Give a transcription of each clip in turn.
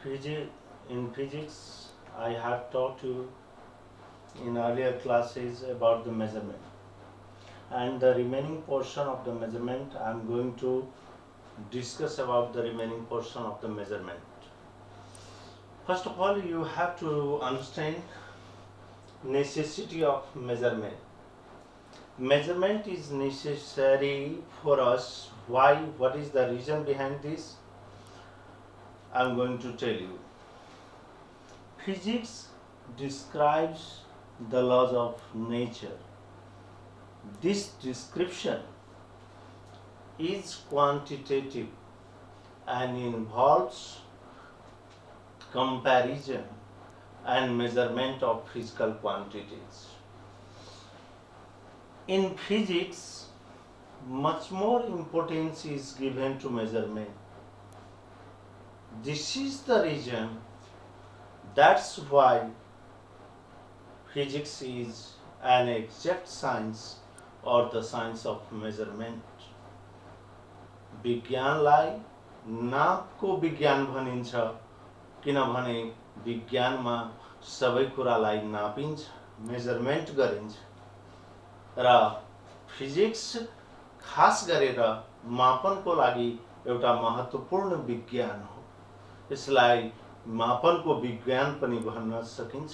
In physics, I have taught you in earlier classes about the measurement, and the remaining portion of the measurement I am going to discuss about the remaining portion of the measurement. First of all, you have to understand necessity of measurement. Measurement is necessary for us. Why? What is the reason behind this? I am going to tell you. Physics describes the laws of nature. This description is quantitative and involves comparison and measurement of physical quantities. In physics, much more importance is given to measurement. This is the reason, that's why physics is an exact science or the science of measurement. विज्ञानलाई नापको विज्ञान भनिन्छ किनभने विज्ञानमा सबै कुरालाई नापिन्छ, measurement गरिन्छ र physics खास गरेर मापनको लागि एउटा महत्त्वपूर्ण विज्ञान हो। यसलाई मापनको विज्ञान पनि भन्न सकिन्छ।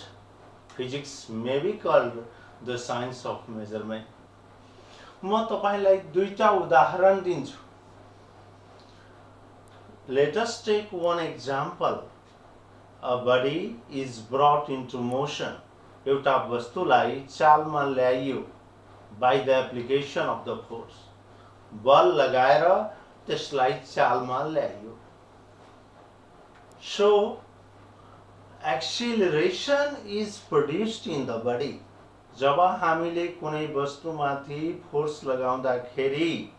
Physics may be called the science of measurement. म तपाईलाई दुईटा उदाहरण दिन्छु। Let us take one example. A body is brought into motion. एउटा वस्तुलाई चालमा ल्याइयो by the application of the force. बल लगाएर त्यसलाई चालमा ल्याइयो। So, acceleration is produced in the body. जब हामीले कुनै वस्तुमाथि फोर्स लगाउँदाखेरि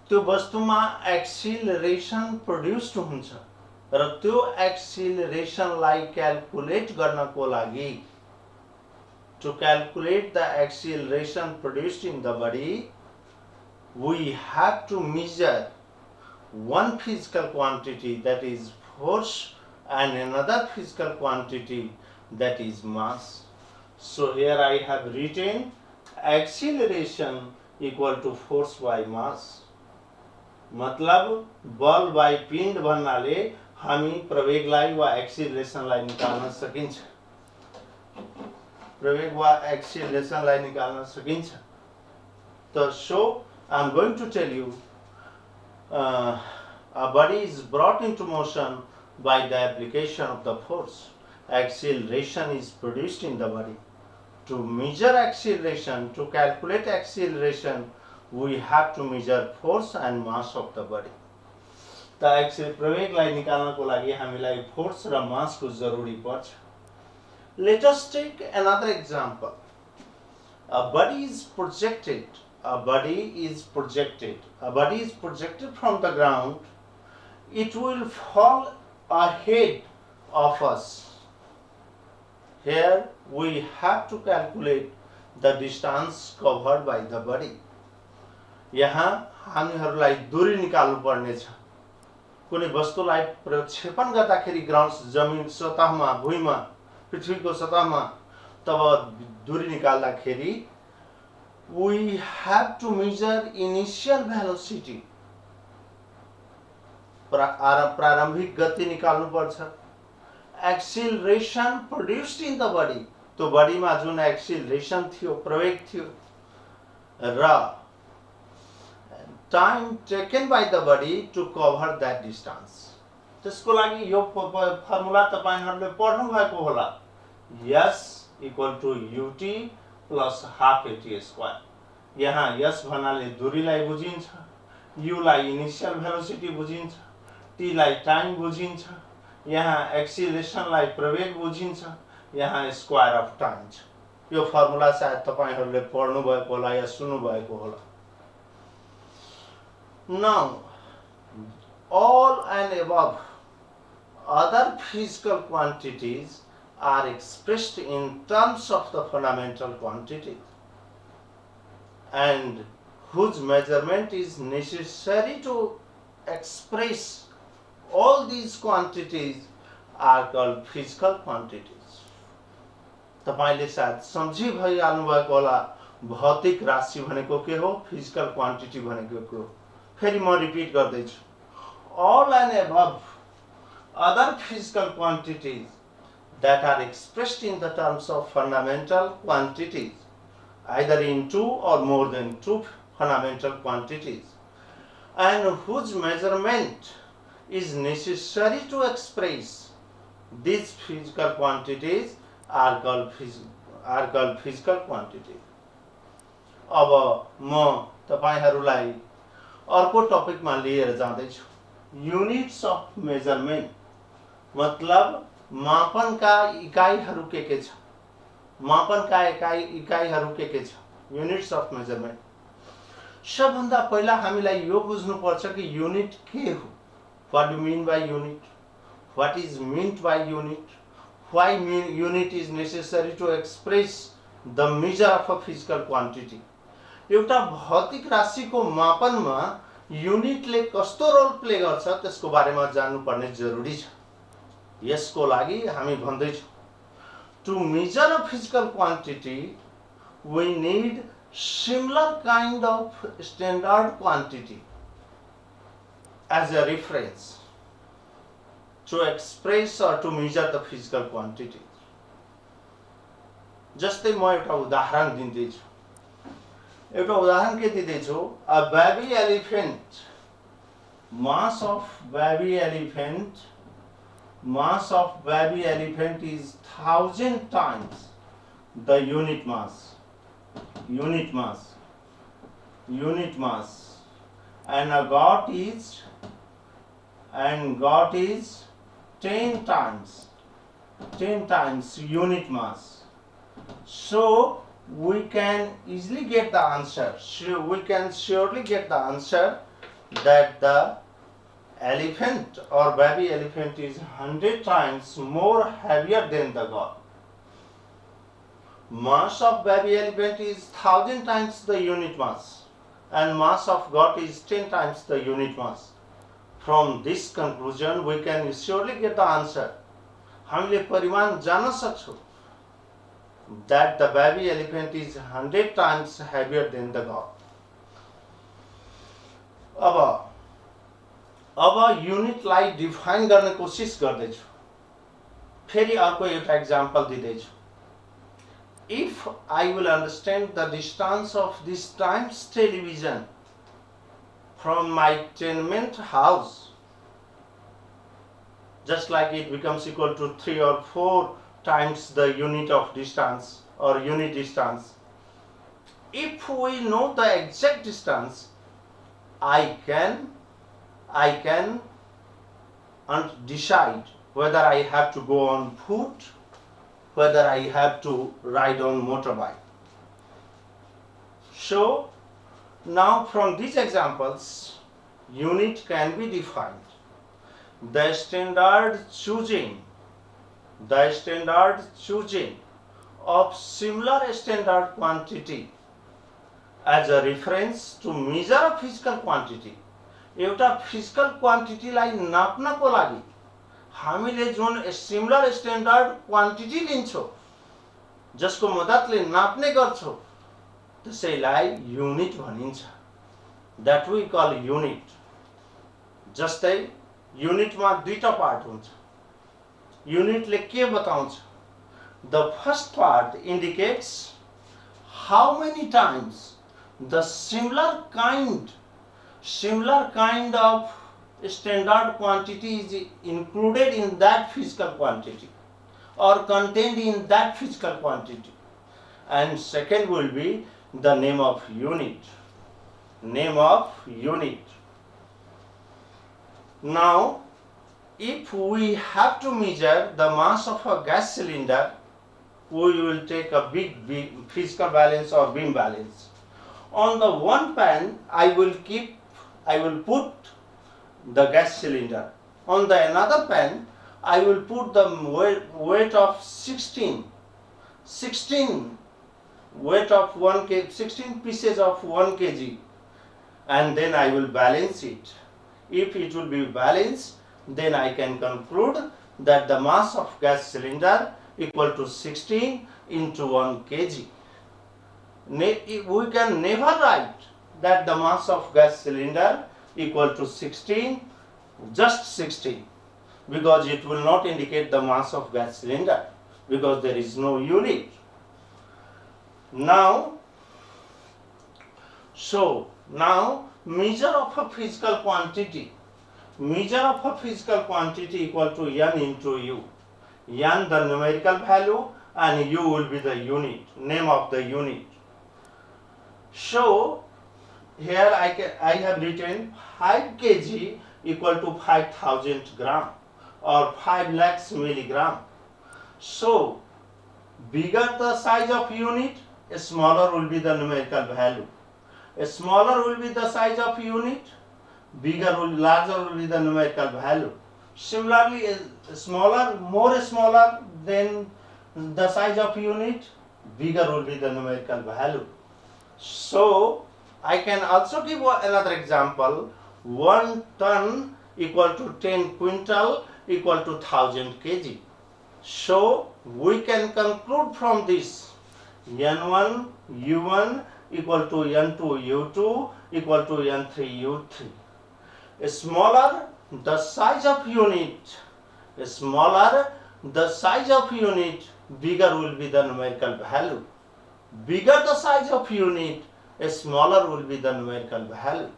त्यो वस्तुमा एक्सिलरेसन प्रोड्युस्ड हुन्छ र त्यो एक्सिलरेसनलाई क्याल्कुलेट गर्नको लागि to calculate the acceleration produced in the body, we have to measure one physical quantity, that is force, and another physical quantity, that is mass. So here I have written acceleration equal to force by mass. मतलब बल by पिण्ड भन्नाले हामी प्रवेगलाई वा एक्सिलरेसनलाई निकाल्न सकिन्छ। प्रवेग वा एक्सिलरेसनलाई निकाल्न सकिन्छ। त so I am going to tell you a body is brought into motion by the application of the force. Acceleration is produced in the body. To measure acceleration, to calculate acceleration, we have to measure force and mass of the body. त प्रवेगलाई निकाल्नको लागि हामीलाई force र मासको जरुरी पर्छ। Let us take another example. A body is projected. A body is projected. A body is projected from the ground. It will fall ahead of us. Here we have to calculate the distance covered by the body. यहाँ हामीहरूलाई दूरी निकाल्नु पर्ने छ। कुनै वस्तुलाई प्रक्षेपण गर्दाखेरि ग्राउन्ड जमिन सतहमा भुइँमा पृथ्वीको सतहमा तब दूरी निकाल्दाखेरि we have to measure initial velocity. प्रारम्भिक गति निकाल्नु पर्छ। Acceleration produced in the body. तो बडीमा जुन एक्सिलरेसन थियो, प्रवेग थियो र time taken by the body to cover that distance. त्यसको लागि यो फर्मुला तपाईहरुले पढ्नु भएको होला। S equal to ut plus half at square. यहाँ S भन्नाले दूरीलाई बुझिन्छ, u लाई इनिशियल भेलोसिटी बुझिन्छ, t लाई टाइम बुझिन्छ, यहाँ एक्सिलरेसनलाई प्रवेग बुझिन्छ, यहाँ स्क्वायर अफ टाइम छ। यो फर्मुला सायद तपाईहरुले पढ्नु भएको होला या सुन्नु भएको होला। Now, all and above other physical quantities are expressed in terms of the fundamental quantity and whose measurement is necessary to express All these quantities are called physical quantities. तपाईले सायद सम्झि भइहाल्नुभएको होला भौतिक राशि भनेको के हो, फिजिकल क्वान्टिटी भनेको के हो. फेरि म रिपिट गर्दैछु. All and above other physical quantities that are expressed in the terms of fundamental quantities, either in two or more than two fundamental quantities, and whose measurement is necessary to express these physical quantities are called physical quantities. अब म तपाईहरुलाई अर्को टपिकमा लिएर जाँदैछु. Units of measurement मतलब मापनका इकाइहरू के छ. मापनका इकाइहरू के छ. Units of measurement. सबभन्दा पहिला हामीलाई यो बुझ्नु पर्छ कि युनिट के हो. What do mean by unit, what is meant by unit, why unit is necessary to express the measure of a physical quantity. एउटा भौतिक राशिको मापनमा युनिटले कस्तो रोल प्ले गर्छ त्यसको बारेमा जान्नु पर्ने जरुरी छ. यसको लागि हामी भन्दै छौं, to measure a physical quantity we need similar kind of standard quantity as a reference to express or to measure the physical quantity. जस्तै म एउटा उदाहरण दिन्दैछु. एउटा उदाहरण के दिँदैछु. A baby elephant, mass of baby elephant is 1000 times the unit mass, and a goat is 10 times unit mass. So we can easily get the answer. We can surely get the answer that the elephant or baby elephant is 100 times more heavier than the goat. Mass of baby elephant is 1000 times the unit mass, and mass of goat is 10 times the unit mass. From this conclusion we can surely get the answer. हामीले परिमाण जान्न सक्छौं that the baby elephant is 100 times heavier than the goat. अब युनिटलाई define गर्ने कोशिश गर्दैछु. फेरि अर्को एउटा example दिदैछु. If I will understand the distance of this times television from my tenement house, just like it becomes equal to 3 or 4 times the unit of distance or unit distance. If we know the exact distance, I can decide whether I have to go on foot, whether I have to ride on motorbike. So now from these examples, unit can be defined. The standard choosing of similar standard quantity as a reference to measure a physical quantity. एउटा physical क्वान्टिटीलाई नाप्नको लागि हामीले जुन similar standard quantity लिन्छौं, जसको मद्दतले नाप्ने गर्छौं, त्यसैलाई unit भनिन्छ. That we call unit. जस्तै युनिटमा दुईटा part हुन्छ. युनिटले के बताउँछ? The first part indicates how many times the similar kind of standard quantity is included in that physical quantity or contained in that physical quantity. And second will be the name of unit. Now, if we have to measure the mass of a gas cylinder, we will take a big physical balance or beam balance. On the one pan, I will put the gas cylinder. On the another pan, I will put the weight of 16 weight of 1 kg, 16 pieces of 1 kg, and then I will balance it. If it will be balanced, then I can conclude that the mass of gas cylinder equal to 16 into 1 kg. We can never write that the mass of gas cylinder equal to 16, just 16, because it will not indicate the mass of gas cylinder, because there is no unit. Now measure of a physical quantity. Measure of a physical quantity equal to N into U. N the numerical value and U will be the unit, name of the unit. So here I have written 5 kg equal to 5000 gram or 5 lakhs milligram. So bigger the size of unit, smaller will be the numerical value. Smaller will be the size of unit, larger will be the numerical value. Similarly, more smaller than the size of unit, bigger will be the numerical value. So I can also give another example. 1 ton equal to 10 quintal equal to 1000 kg. So we can conclude from this N1 U1 equal to N2 U2 equal to N3 U3. Smaller the size of unit, bigger will be the numerical value. Bigger the size of unit, smaller will be the numerical value.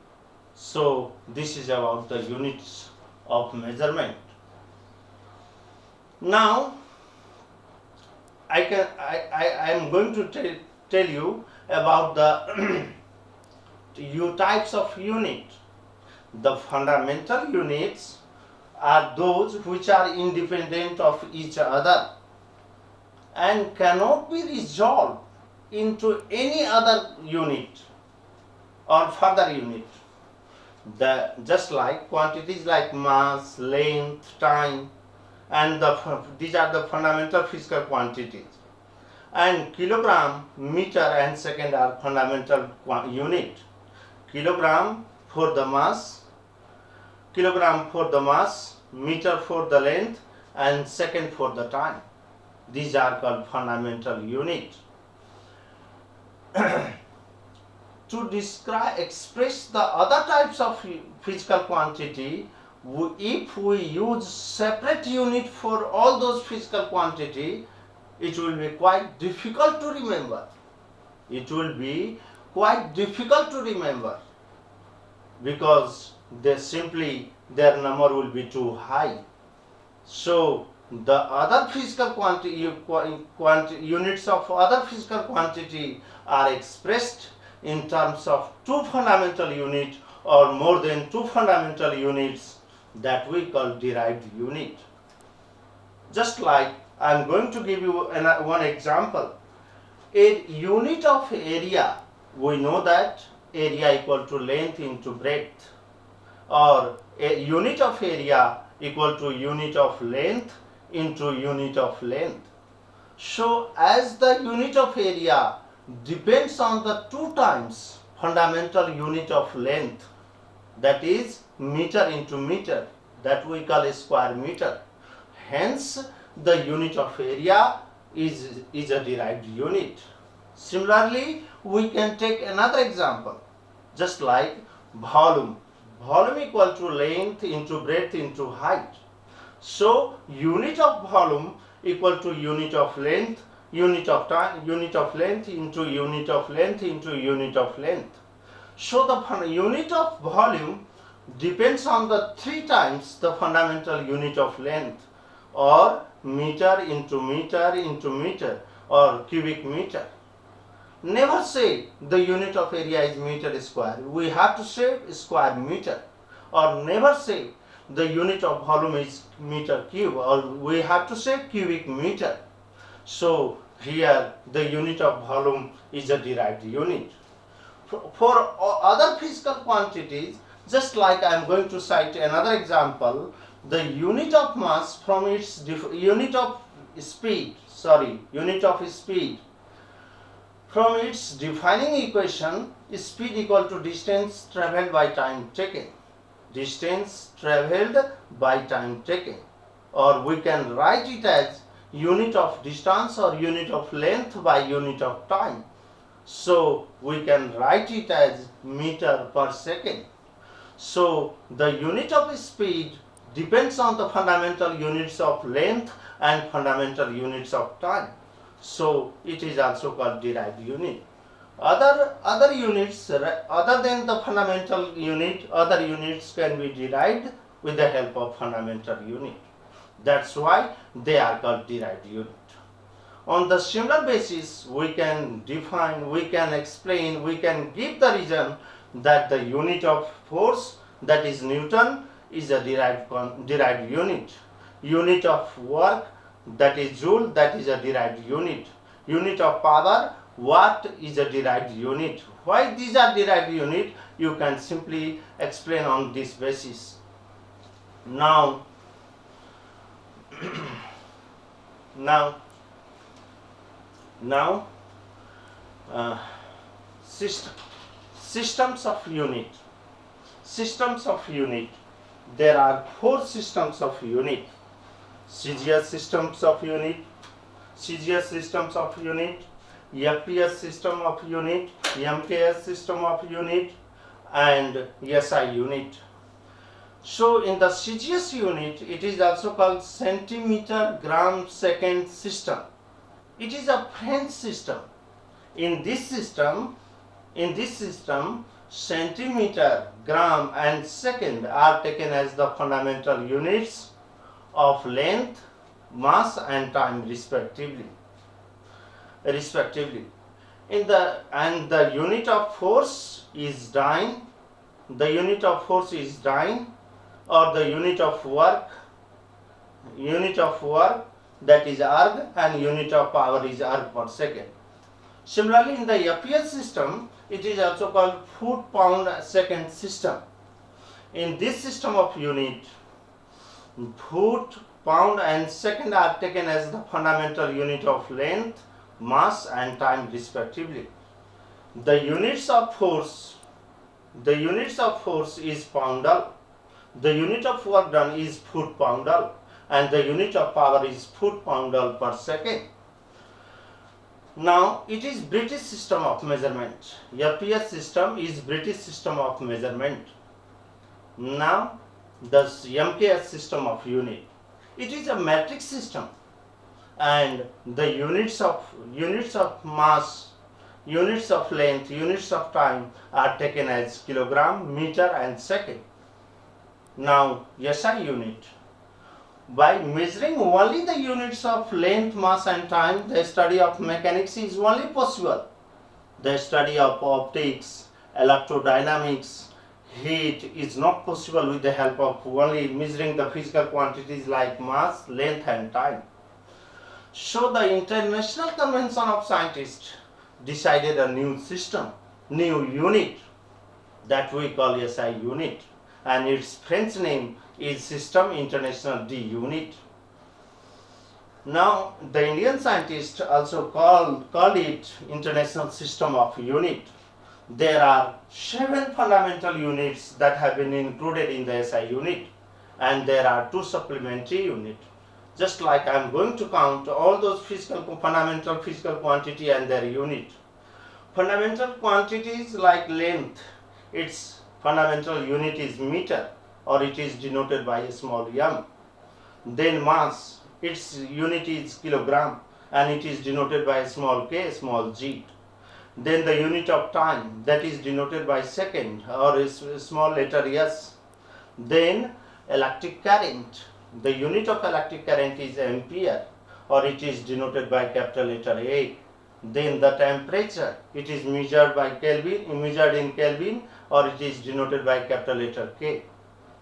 So this is about the units of measurement. Now I am going to tell you about the types of unit. The fundamental units are those which are independent of each other and cannot be resolved into any other unit or further unit. Just like quantities like mass, length, time, and these are the fundamental physical quantities. And kilogram, meter and second are fundamental unit. Kilogram for the mass, meter for the length, and second for the time. These are called fundamental unit. To express the other types of physical quantity, if we use separate unit for all those physical quantity, it will be quite difficult to remember. Because their number will be too high. So the other physical units of other physical quantity are expressed in terms of 2 fundamental units or more than 2 fundamental units, that we call derived unit. Just like I am going to give you one example. A unit of area, we know that area equal to length into breadth, or a unit of area equal to unit of length into unit of length. So as the unit of area depends on the 2 times fundamental unit of length, that is meter into meter, that we call a square meter. Hence the unit of area is a derived unit. Similarly, we can take another example, just like volume. Volume equal to length into breadth into height. So unit of volume equal to unit of length, unit of time, unit of length into unit of length into unit of length. So the unit of volume depends on the 3 times the fundamental unit of length, or meter into meter into meter, or cubic meter. Never say the unit of area is meter square. We have to say square meter. Or never say the unit of volume is meter cube, or we have to say cubic meter. So here the unit of volume is a derived unit. For other physical quantities, just like I am going to cite another example, the unit of mass from its unit of speed from its defining equation, speed equal to distance traveled by time taken. distance traveled by time taken, or we can write it as unit of distance or unit of length by unit of time. So we can write it as meter per second. So the unit of speed depends on the fundamental units of length and fundamental units of time. So it is also called derived unit. Other units other than the fundamental unit, other units can be derived with the help of fundamental unit. That's why they are called derived unit. On the similar basis, we can define, we can explain, we can give the reason that the unit of force, that is Newton, is a derived unit. Unit of work, that is Joule, that is a derived unit. Unit of power, Watt, is a derived unit. Why these are derived unit? You can simply explain on this basis. Now, systems of unit. Systems of unit. There are 4 systems of unit. CGS systems of unit, CGS systems of unit, FPS system of unit, MKS system of unit, and SI unit. So in the CGS unit, it is also called centimeter gram second system. It is a French system. In this system, centimeter, gram, and second are taken as the fundamental units of length, mass, and time respectively. The unit of force is dyne. The unit of force is dyne, or the unit of work, that is erg, and unit of power is erg per second. Similarly, in the FPS system, it is also called foot-pound second system. In this system of unit, foot, pound, and second are taken as the fundamental unit of length, mass, and time respectively. The units of force is poundal. The unit of work done is foot poundal, and the unit of power is foot poundal per second. Now it is British system of measurement. FPS system is British system of measurement. Now the MKS system of unit. It is a metric system, and the units of mass, units of length, units of time are taken as kilogram, meter, and second. Now SI unit. By measuring only the units of length, mass, and time, the study of mechanics is only possible. The study of optics, electrodynamics, heat is not possible with the help of only measuring the physical quantities like mass, length, and time. So the International Convention of Scientists decided a new system, new unit, that we call SI unit, and its French name is System International D unit. Now the Indian scientists also called it International System of Unit. There are 7 fundamental units that have been included in the SI unit, and there are 2 supplementary units. Just like I am going to count all those fundamental physical quantity and their unit. Fundamental quantities like length, its fundamental unit is meter, or it is denoted by a small m. Then mass, its unit is kilogram, and it is denoted by a small k, small g. Then the unit of time, that is denoted by second, or a small letter s. Then electric current, the unit of electric current is ampere, or it is denoted by capital letter A. Then the temperature, it is measured in Kelvin, or it is denoted by capital letter K.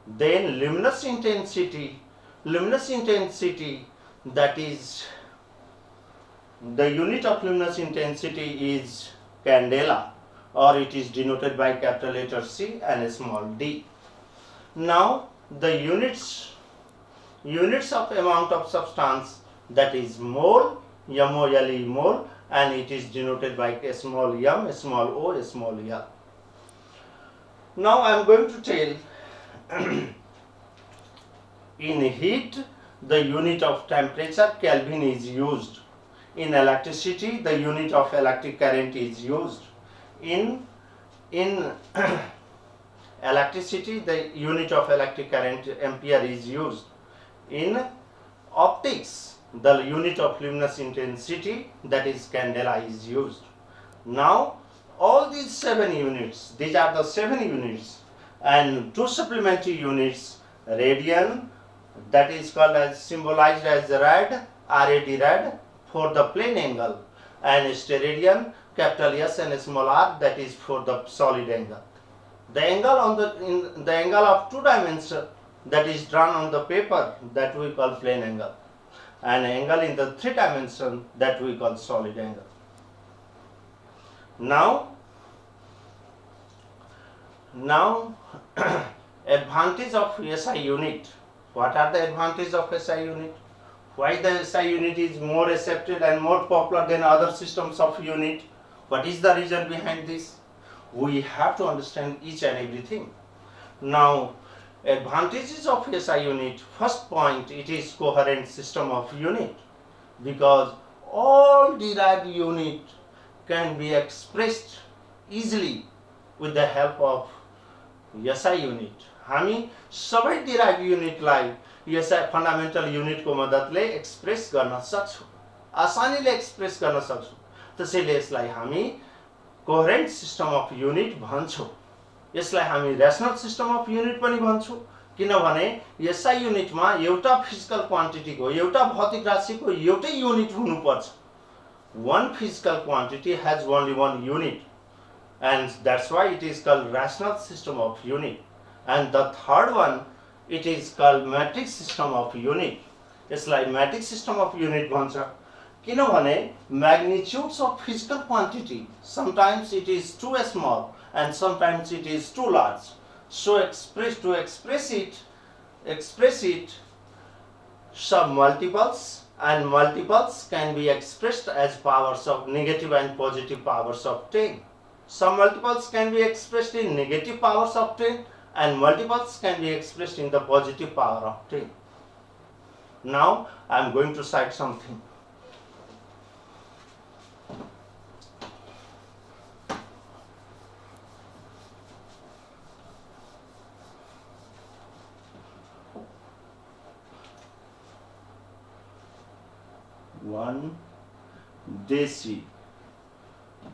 Then luminous intensity, that is, the unit of luminous intensity is candela, or it is denoted by capital letter C and a small d. Now the units of amount of substance, that is mole, MOLE, mole, and it is denoted by a small m, a small o, a small l. Now I am going to tell In heat, the unit of temperature Kelvin is used. In electricity, the unit of electric current is used. In electricity, the unit of electric current ampere is used. In optics, the unit of luminous intensity, that is candela, is used. Now, all these 7 units, these are the 7 units, and 2 supplementary units, radian, that is called as symbolized as rad, rad for the plane angle, and steradian, capital S and small r, that is for the solid angle. The angle on the angle of 2 dimension, that is drawn on the paper, that we call plane angle, and angle in the 3 dimension, that we call solid angle. Now advantage of SI unit. What are the advantages of SI unit? Why the SI unit is more accepted and more popular than other systems of unit? What is the reason behind this? We have to understand each and everything. Now, advantages of SI unit. First point, it is coherent system of unit, because all derived unit can be expressed easily with the help of SI unit. हामी सबै derived युनिटलाई SI fundamental युनिटको मद्दतले express गर्न सक्छौं, आसानीले express गर्न सक्छौं। त्यसैले यसलाई हामी कोहेरेन्ट system of unit भन्छौं। यसलाई हामी रेशनल सिस्टम अफ युनिट पनि भन्छौं, किनभने SI युनिटमा एउटा फिजिकल क्वान्टिटीको, एउटा भौतिक राशिको एउटै युनिट हुनुपर्छ। One physical quantity has only one unit, and that's why it is called rational system of unit. And the third one, it is called metric system of unit. यसलाई metric system of unit भन्छ, किनभने magnitudes of physical quantity, sometimes it is too small and sometimes it is too large. So to express it, some multiples, and multiples can be expressed as powers of negative and positive powers of 10. Some multiples can be expressed in negative powers of 10, and multiples can be expressed in the positive power of 10. Now I am going to cite something.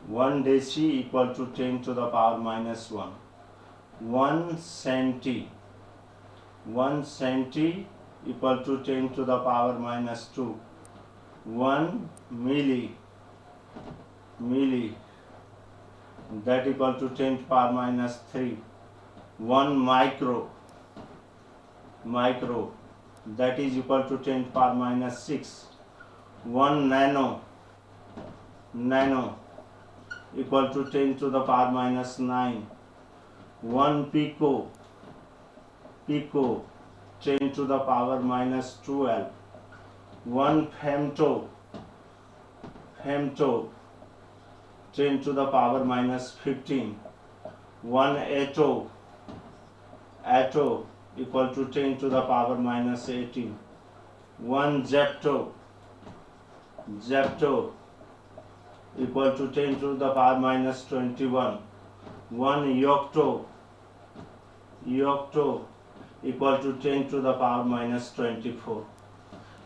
One deci equal to 10 to the power minus 1. 1 centi equal to 10 to the power minus 2. 1 milli, that equal to 10 to the power minus 3. 1 micro, that is equal to 10 to the power minus 6. 1 nano equal to 10 to the power minus 9. 1 pico, 10 to the power minus 12. 1 femto, 10 to the power minus 15. 1 atto equal to 10 to the power minus 18. 1 zepto equal to 10 to the power minus 21. 1 yocto equal to 10 to the power minus 24.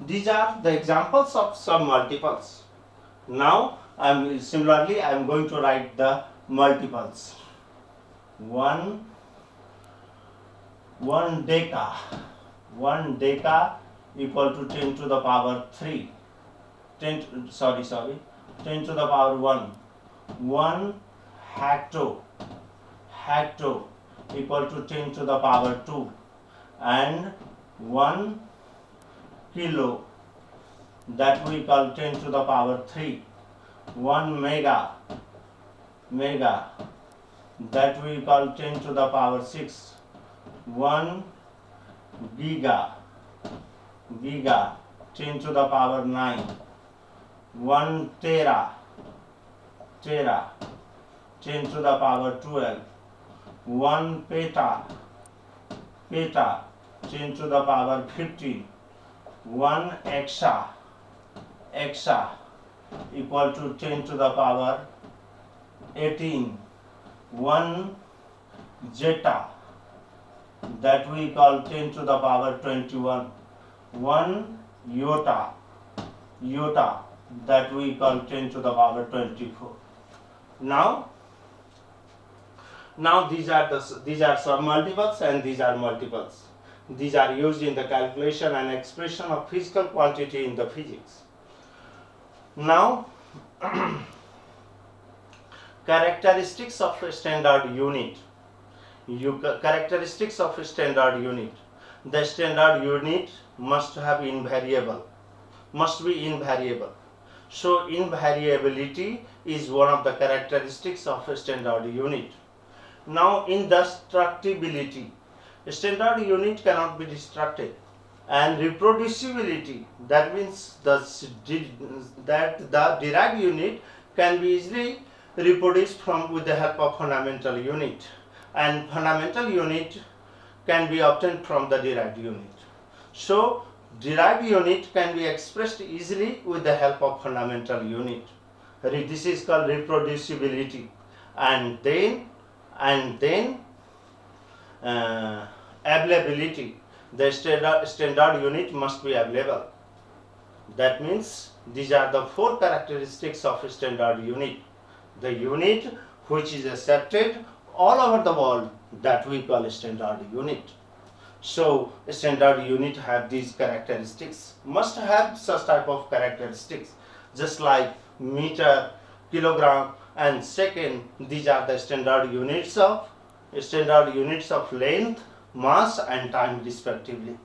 These are the examples of some multiples. Now I am going to write the multiples. 1 deca equal to 10 to the power 3. 10 to the power 1. 1 hecto equal to 10 to the power 2, and 1 kilo, that we call 10 to the power 3. 1 mega, that we call 10 to the power 6. 1 giga, 10 to the power 9. 1 tera, 10 to the power 12. 1 peta, peta 10 to the power 15, 1 exa equal to 10 to the power 18, 1 zeta that we call 10 to the power 21, 1 iota that we call 10 to the power 24. Now these are submultiples and these are multiples. These are used in the calculation and expression of physical quantity in the physics. Now characteristics of a standard unit. Characteristics of a standard unit. The standard unit must be invariable. So invariability is one of the characteristics of a standard unit. Now indestructibility. A standard unit cannot be destructed. And reproducibility, that means that the derived unit can be easily reproduced with the help of fundamental unit, and fundamental unit can be obtained from the derived unit. So derived unit can be expressed easily with the help of fundamental unit. This is called reproducibility. And then availability. The standard unit must be available. That means these are the 4 characteristics of a standard unit. The unit which is accepted all over the world, that we call a standard unit. So a standard unit have these characteristics, must have such type of characteristics, just like meter, kilogram and second. These are the standard units of length, mass and time respectively.